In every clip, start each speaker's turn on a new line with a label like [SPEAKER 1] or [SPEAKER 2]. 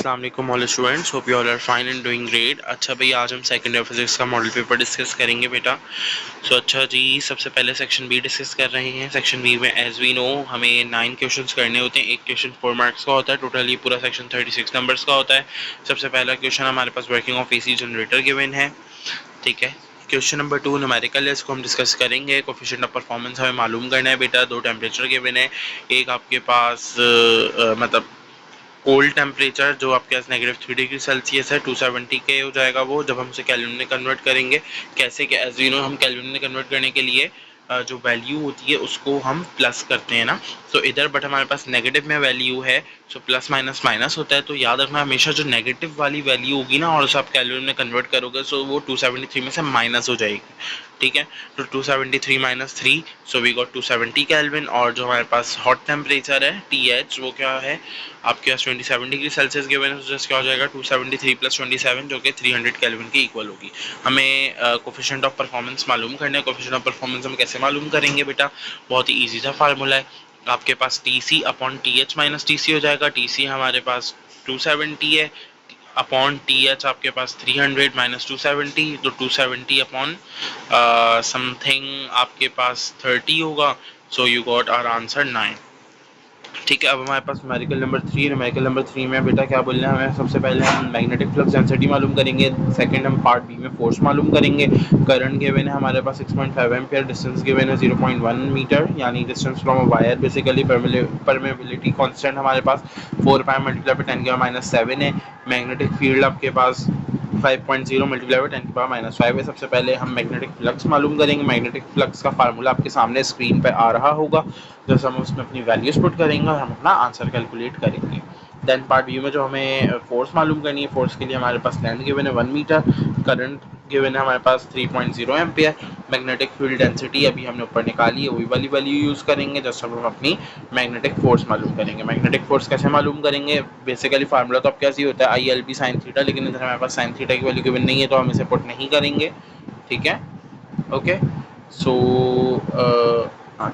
[SPEAKER 1] अस्सलाम वालेकुम all students, hope you all are fine and doing great. अच्छा भैया, आज हम सेकंड ईयर फिजिक्स का मॉडल पेपर डिस्कस करेंगे बेटा। अच्छा जी, सबसे पहले सेक्शन बी डिस्कस कर रहे हैं। सेक्शन बी में एज वी नो हमें 9 क्वेश्चंस करने होते हैं। एक क्वेश्चन 4 मार्क्स का होता है। टोटली पूरा सेक्शन 36 नंबर्स का होता है। सबसे पहला क्वेश्चन हमारे पास working of AC generator given है, ठीक है। क्वेश्चन नंबर 2 न्यूमेरिकल है, इसको हम डिस्कस करेंगे। कोफिशिएंट ऑफ परफॉर्मेंस हमें मालूम करना है बेटा। 2 टेम्परेचर गिवन है। एक आपके पास मतलब कोल्ड टेम्परेचर जो आपके पास -3 डिग्री सेल्सियस है, 270 के हो जाएगा वो, जब हम उसे केल्विन में कन्वर्ट करेंगे। कैसे कि एज यू नो हम केल्विन में कन्वर्ट करने के लिए जो वैल्यू होती है उसको हम प्लस करते हैं ना, तो इधर बट हमारे पास नेगेटिव में वैल्यू है, सो प्लस माइनस माइनस होता है। तो याद रखना हमेशा जो नेगेटिव वाली वैल्यू होगी ना और उसे आप केल्विन में कन्वर्ट करोगे सो वो 273 में से माइनस हो जाएगी, ठीक है। तो 273 minus 3, so we got 270 kelvin. और जो हमारे पास हॉट टेम्परेचर है TH, वो क्या है आपके पास 27 डिग्री सेल्सियस गिवन है, तो जस्ट क्या हो जाएगा 273 + 27 जो कि 300 केल्विन के इक्वल होगी। हमें कोफिशिएंट ऑफ परफॉर्मेंस मालूम करना है। कोफिशिएंट ऑफ परफॉर्मेंस हम कैसे मालूम करेंगे बेटा, बहुत ही ईजी सा फार्मूला है। आपके पास TC upon TH minus TC हो जाएगा। TC हमारे पास 270 है, अपॉन TH आपके पास 300 माइनस 270, तो 270 अपॉन समथिंग आपके पास 30 होगा। So you got our answer 9, ठीक है। अब हमारे पास न्यूमेरिकल नंबर 3। न्यूमेरिकल नंबर 3 में बेटा क्या बोलना है हमें, सबसे पहले हम मैग्नेटिक फ्लक्स डेंसिटी मालूम करेंगे। सेकंड हम पार्ट बी में फोर्स मालूम करेंगे। करंट गिवन है हमारे पास 6.5 एम्पियर। डिस्टेंस गिवन है 0.1 मीटर, यानी distance from a wire basically. Permeability constant हमारे पास 4 पाई मल्टीप्लाई बाय 10⁻⁷ है। मैग्नेटिक फील्ड आपके पास 5.0 मल्टीप्लाई बाय 10⁻⁵ है। सबसे पहले हम मैग्नेटिक फ्लक्स मालूम करेंगे। मैग्नेटिक फ्लक्स का फार्मूला आपके सामने स्क्रीन पे आ रहा होगा, जैसे हम उसमें अपनी वैल्यूज पुट करेंगे और हम अपना आंसर कैलकुलेट करेंगे। देन पार्ट बी में जो हमें फोर्स मालूम करनी है, फोर्स के लिए हमारे पास लेंथ गिवन है 1 मीटर, करंट गिवन है हमारे पास 3.0 एम्पियर। मैग्नेटिक फील्ड डेंसिटी अभी हमने ऊपर निकाली है, वही वाली वैल्यू यूज करेंगे जस्ट हम अपनी मैग्नेटिक फोर्स मालूम करेंगे। मैग्नेटिक फोर्स कैसे मालूम करेंगे, बेसिकली फार्मूला तो आपके पास ही होता है ILB sin थीटा, लेकिन इधर हमारे पास sin थीटा की वैल्यू गिवन नहीं है तो हम इसे पुट नहीं करेंगे, ठीक है। ओके, सो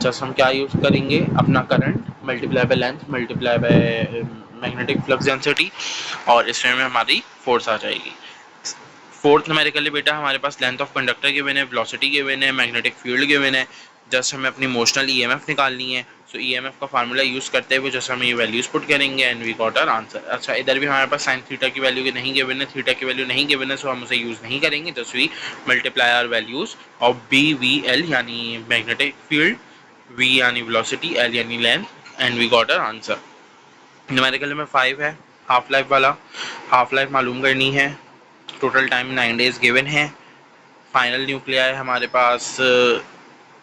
[SPEAKER 1] जस्ट हम क्या यूज करेंगे, अपना current multiply by length multiply by magnetic flux density, और इसमें हमारी फोर्स आ जाएगी। फोर्थ न्यूमेरिकली बेटा हमारे पास लेंथ ऑफ कंडक्टर गिवन है, वेलोसिटी गिवन है, मैग्नेटिक फील्ड गिवन है। जस्ट हमें अपनी मोशनल EMF निकालनी है। सो EMF का फार्मूला यूज करते हुए जस्ट हम ये वैल्यूज पुट करेंगे and we got our answer. अच्छा, इधर भी हमारे पास sin थीटा की वैल्यू नहीं गिवन है, थीटा की वैल्यू नहीं गिवन है, सो हम उसे यूज नहीं करेंगे। Just we multiply our values of BVL यानी मैग्नेटिक फील्ड, V यानी वेलोसिटी, L यानी length, and we got our answer. Numerical number 5 है हाफ लाइफ वाला। हाफ लाइफ मालूम करनी है। टोटल टाइम 9 डेज गिवन है। फाइनल न्यूक्लियर हमारे पास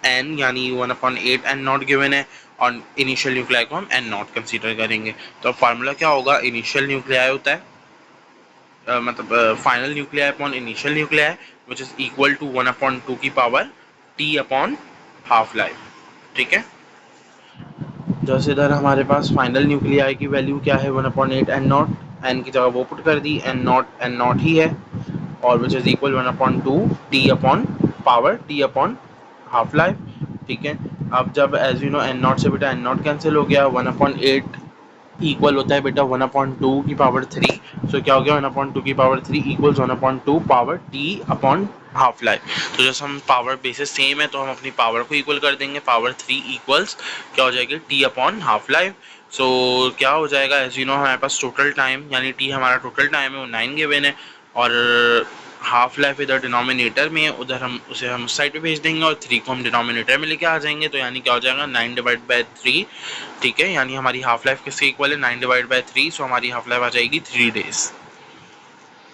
[SPEAKER 1] n यानी 1/8 n नॉट गिवन है, और इनिशियल न्यूक्लियर को हम n नॉट कंसीडर करेंगे। तो अब फार्मूला क्या होगा, इनिशियल न्यूक्लियर होता है मतलब final nuclear upon initial nuclear, which is equal to 1/2 की power t upon half life, ठीक है। जैसे इधर हमारे पास फाइनल न्यूक्लियर की वैल्यू क्या है 1/8 n नॉट, n की जगह वो पुट कर दी, n नॉट ही है, और which is equal 1/2 t upon power t upon half life, ठीक है। अब जब as you know n naught से बेटा n नॉट कैंसिल हो गया, 1/8 इक्वल होता है बेटा 1/2 की पावर 3, सो क्या हो गया 1/2 की power 3 equals 1/2 power t upon half life. तो जैसे हम पावर बेसिस सेम है तो हम अपनी पावर को इक्वल कर देंगे, पावर 3 इक्वल्स क्या हो जाएगी t अपॉन हाफ लाइफ। सो क्या हो जाएगा, एज यू नो हमारे पास टोटल टाइम यानी t हमारा टोटल टाइम है वो 9 गिवन है, और हाफ लाइफ इधर डिनोमिनेटर में है, उधर हम उसे हम उस साइड पे भेज देंगे और 3 को हम डिनोमिनेटर में लेके आ जाएंगे, तो यानी क्या हो जाएगा 9/3, ठीक है। यानी हमारी हाफ लाइफ किसके इक्वल है 9/3, सो हमारी हाफ लाइफ आ जाएगी 3 डेज,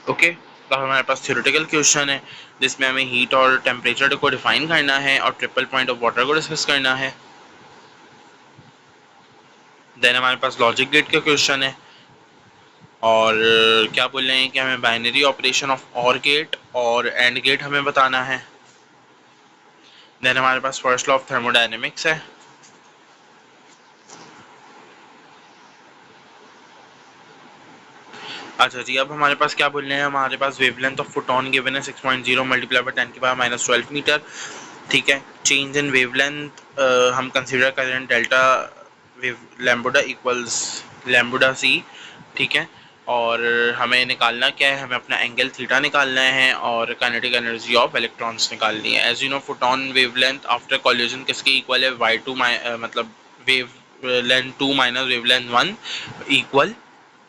[SPEAKER 1] ओके। तो हमारे पास थ्योरेटिकल क्वेश्चन है जिसमें हमें हीट और टेम्परेचर को डिफाइन करना है और ट्रिपल पॉइंट ऑफ वाटर को डिस्कस करना है। देन हमारे पास लॉजिक गेट का क्वेश्चन है, और क्या बोल रहे हैं कि हमें बाइनरी ऑपरेशन ऑफ और गेट और एंड गेट हमें बताना है। देन हमारे पास फर्स्ट लॉ ऑफ थर्मोडायनेमिक्स है। अच्छा जी, अब हमारे पास क्या बोल रहे हैं, हमारे पास वेवलेंथ ऑफ फोटोन गिवन है 6.0 मल्टीप्लाई बाय 10⁻⁻12 मीटर, ठीक है। चेंज इन वेवलेंथ हम कंसीडर करें delta wave lambda equals lambda c, ठीक है। और हमें निकालना क्या है, हमें अपना एंगल थीटा निकालना है और काइनेटिक एनर्जी ऑफ इलेक्ट्रॉन्स निकालनी है। As you know photon wavelength after collision किसके इक्वल है, y2 मतलब wavelength 2 minus wavelength 1 equal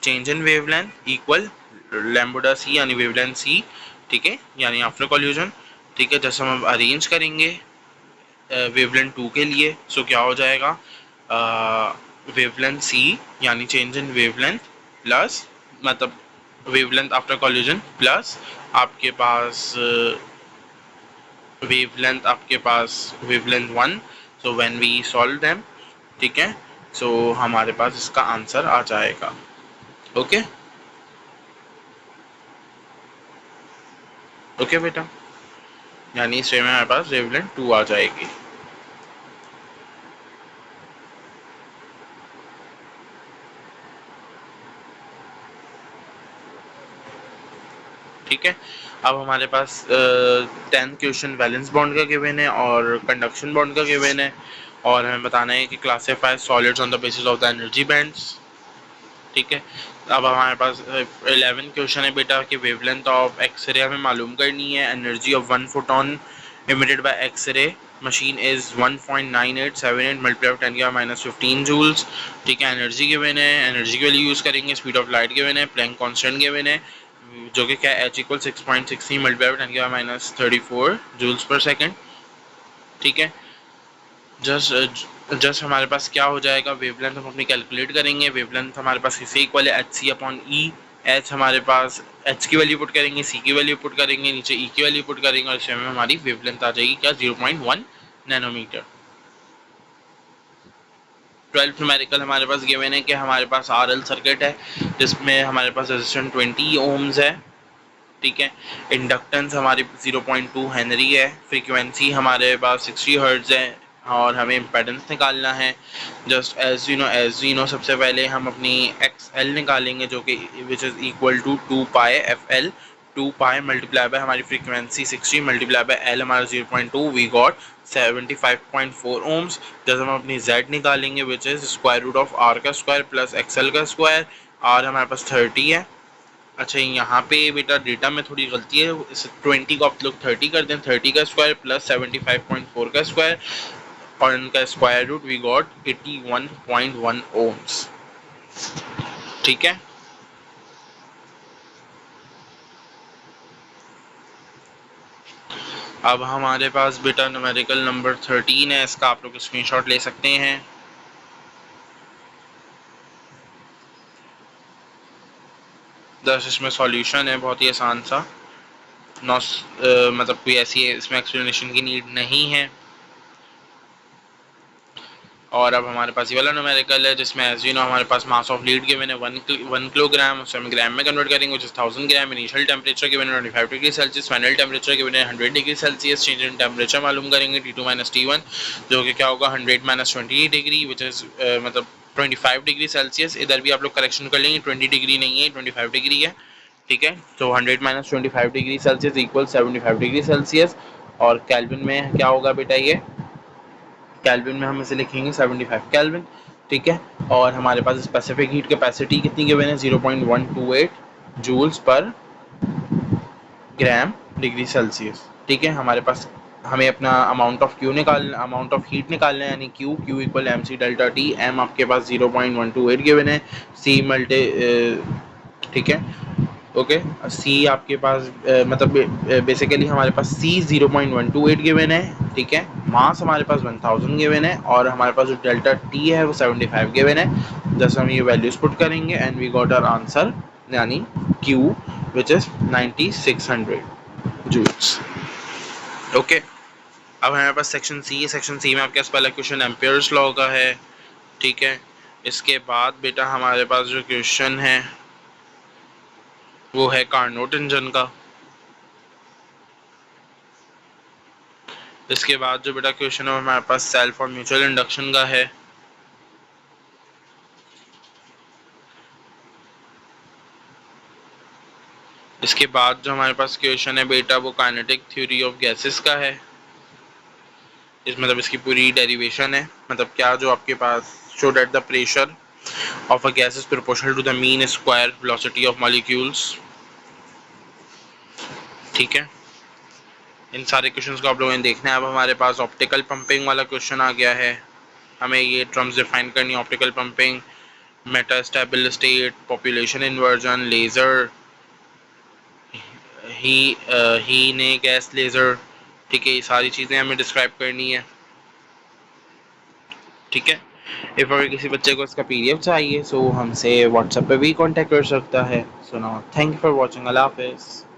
[SPEAKER 1] change in wavelength equal lambda C यानी वेवलेंथ सी, ठीक है, यानी आफ्टर कॉल्यूजन, ठीक है। जैसे हम अरेंज करेंगे वेवलेंथ 2 के लिए, सो क्या हो जाएगा, वेवलेंथ सी यानी चेंज इन वेवलेंथ प्लस मतलब वेवलेंथ आफ्टर कॉल्यूजन प्लस आपके पास wavelength wavelength 1। So when we solve them, ठीक है, सो हमारे पास इसका आंसर आ जाएगा। ओके ओके बेटा, यानी इस वे में हमारे पास वेवलेंथ 2 आ जाएगी। ठीक है, अब हमारे पास 10th क्वेश्चन वैलेंस बॉन्ड का गिवन है और कंडक्शन बॉन्ड का गिवन है, और हमें बताना है कि classify solids on the basis of the energy bands. ठीक है, अब हमारे पास 11 क्वेश्चन है बेटा कि वेवलेंथ ऑफ एक्सरे हमें मालूम करनी है, energy of 1 photon emitted by X-ray machine is 1.9878 multiplied by 10 की पावर -15 जूल्स। ठीक है, एनर्जी गिवन है, एनर्जी के लिए यूज़ करेंगे, स्पीड ऑफ लाइट गिवन है, प्लैंक कांस्टेंट गिवन है जो कि क्या h इक्वल 6.63 मल्टीप्लाई बाई 10 की पावर -34 जूल्स पर सेकंड। ठीक है, जस्ट हमारे पास क्या हो जाएगा, वेवलेंथ हम अपनी कैलकुलेट करेंगे, वेवलेंथ हमारे पास इसे इक्वल है एच सी अपॉन ई। एच हमारे पास एच की वैल्यू पुट करेंगे, सी की वैल्यू पुट करेंगे, नीचे ई की वैल्यू पुट करेंगे और इसमें हमारी वेवलेंथ आ जाएगी क्या, 0.1 नैनोमीटर। 12th न्यूमेरिकल हमारे पास गिवन है कि हमारे पास आर एल सर्किट है जिसमें हमारे पास रेजिस्टेंस 20 ओम्स है। ठीक है, इंडक्टेंस हमारी 0.2 हेनरी है, फ्रीक्वेंसी हमारे पास 60 हर्ट्ज है और हमें इम्पेडेंस निकालना है। जस्ट एज यू नो सबसे पहले हम अपनी एक्स एल निकालेंगे जो कि which is equal to 2 pi F L, 2 pi multiply by हमारी फ्रीक्वेंसी 60 मल्टीप्लाई बाय एल हमारा 0.2, वी गॉट 75.4 ओम्स। जैसे हम अपनी z निकालेंगे which is square root of R का स्क्वायर प्लस एक्सएल का स्क्वायर, आर हमारे पास 30 है। अच्छा, यहाँ पे बेटा डेटा में थोड़ी गलती है, इस 20 को आप लोग 30 कर दें, 30 का स्क्वायर प्लस 75.4 का स्क्वायर और इनका square root, we got 81.1 ohms. ठीक है, अब हमारे पास बेटा न्यूमेरिकल नंबर 13 है, इसका आप लोग स्क्रीनशॉट ले सकते हैं। दस इसमें सॉल्यूशन है बहुत ही आसान सा, मतलब कोई ऐसी इसमें एक्सप्लेनेशन की नीड नहीं है। और अब हमारे पास ये वाला न्यूमेरिकल है जिसमें एज यू नो हमारे पास मास ऑफ लीड गिवन है 1 किलोग्राम, उसे हम ग्राम में कन्वर्ट करेंगे which is 1000 gram. Initial temperature given है 25 degree Celsius, final temperature given है 100 degree Celsius. Change in temperature मालूम करेंगे T2 - T1 जो कि क्या होगा 100 - 20 डिग्री विच इज मतलब 25 डिग्री सेल्सियस। इधर भी आप लोग करेक्शन कर लेंगे, 20 डिग्री नहीं है, 25 डिग्री है। ठीक है, तो 100 - 25 degree Celsius equal 75 degree Celsius. और कैल्विन में क्या होगा बेटा, ये केल्विन में हम इसे लिखेंगे 75 केल्विन। ठीक है, और हमारे पास स्पेसिफिक हीट कैपेसिटी कितनी गिवन है, 0.128 joules per gram degree Celsius. ठीक है, हमारे पास हमें अपना अमाउंट ऑफ हीट निकालना है, यानी Q equal M C delta T. M आपके पास 0.128 गिवन है, सी मल्टी, ठीक है, ओके, सी आपके पास मतलब बेसिकली हमारे पास सी 0.128 गिवन है। ठीक है, मास हमारे पास 1000 गिवन है और हमारे पास जो डेल्टा टी है वो 75 गिवन है। जैसे हम ये वैल्यूज पुट करेंगे and we got our answer, यानी Q which is 9600 joules. Okay, अब हमारे पास सेक्शन सी है, सेक्शन सी में आपके पास पहला क्वेश्चन एम्पियर्स लॉ का है। ठीक है, इसके बाद बेटा हमारे पास जो क्वेश्चन है वो है कार्नोट इंजन का। इसके बाद जो बेटा क्वेश्चन है हमारे पास सेल्फ और म्यूचुअल इंडक्शन का है। इसके बाद जो हमारे पास क्वेश्चन है बेटा वो काइनेटिक थ्योरी ऑफ गैसेस का है। इस मतलब इसकी पूरी डेरिवेशन है, मतलब क्या जो आपके पास show that the pressure of a gas is proportional to the mean square velocity of molecules. ठीक है, इन सारे क्वेश्चंस को आप लोगों ने देखना है। अब हमारे पास ऑप्टिकल पंपिंग वाला क्वेश्चन आ गया है, हमें ये टर्म्स डिफाइन करनी है। Optical pumping, metastable state, population inversion, laser, He Ne gas laser. ठीक है, ये सारी चीज़ें हमें डिस्क्राइब करनी है। ठीक है, इफ अगर किसी बच्चे को इसका पीडीएफ चाहिए सो हमसे व्हाट्सएप पे भी कांटेक्ट कर सकता है। So now thank you for watching, अल्लाह हाफिज़।